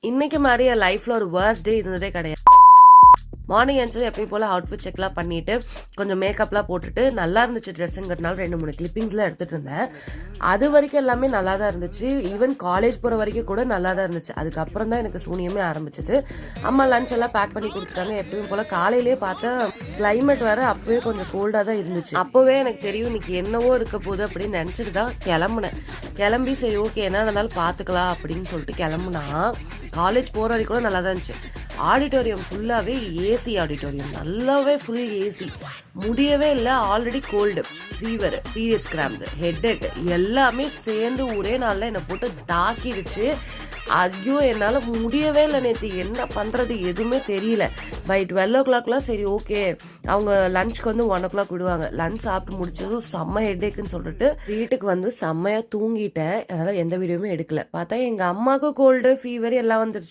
இன்னைக்கு மாதிரி என் லைஃப்ல ஒரு வேர்ஸ்ட் டே இருந்ததே கிடையாது. மார்னிங் எழுந்து எப்பயும் போல அவுட்ஃபிட் செக்லாம் பண்ணிட்டு கொஞ்சம் மேக்கப்லாம் போட்டுட்டு நல்லா இருந்துச்சு ட்ரெஸ்ஸுங்கிறதுனால 2-3 கிளிப்பிங்ஸ்லாம் எடுத்துட்டு இருந்தேன். அது வரைக்கும் எல்லாமே நல்லா தான் இருந்துச்சு. ஈவன் காலேஜ் போகிற வரைக்கும் கூட நல்லா தான் இருந்துச்சு. அதுக்கப்புறம் தான் எனக்கு சூனியமே ஆரம்பிச்சிச்சு. அம்மா லஞ்ச் எல்லாம் பேக் பண்ணி கொடுத்துட்டாங்க. எப்பயும் போல காலையிலேயே பார்த்தா கிளைமேட் வேற அப்பவே கொஞ்சம் கோல்டாக தான் இருந்துச்சு. அப்போவே எனக்கு தெரியும் இன்னைக்கு என்னவோ இருக்க போகுது அப்படின்னு நினச்சிட்டு தான் கிளம்புனேன். கிளம்பி சரி ஓகே என்ன இருந்தாலும் பார்த்துக்கலாம் அப்படின்னு சொல்லிட்டு கிளம்புனா காலேஜ் போகிற வரைக்கும் கூட நல்லா தான் இருந்துச்சு. ஆடிட்டோரியம் ஃபுல்லாகவே ஏசி ஆடிட்டோரியம், நல்லாவே ஃபுல் ஏசி. முடியவே இல்லை. Already cold, fever, periods cramps, headache எல்லாமே சேர்ந்து ஒரே நாளில் என்னை போட்டு தாக்கிடுச்சு. ஐயோ என்னால் முடியவே இல்லை. நேற்று என்ன பண்ணுறது எதுவுமே தெரியல. பை 12 o'clockலாம் சரி ஓகே அவங்க லஞ்சுக்கு வந்து 1 o'clock விடுவாங்க. லஞ்ச் சாப்பிட்டு முடிச்சதும் செம்ம ஹெட்ஏக்குன்னு சொல்லிட்டு வீட்டுக்கு வந்து செம்மையாக தூங்கிட்டேன். அதனால் எந்த வீடியோவுமே எடுக்கல. பார்த்தா எங்கள் அம்மாவுக்கும் கோல்டு ஃபீவர் எல்லாம் வந்துருச்சு.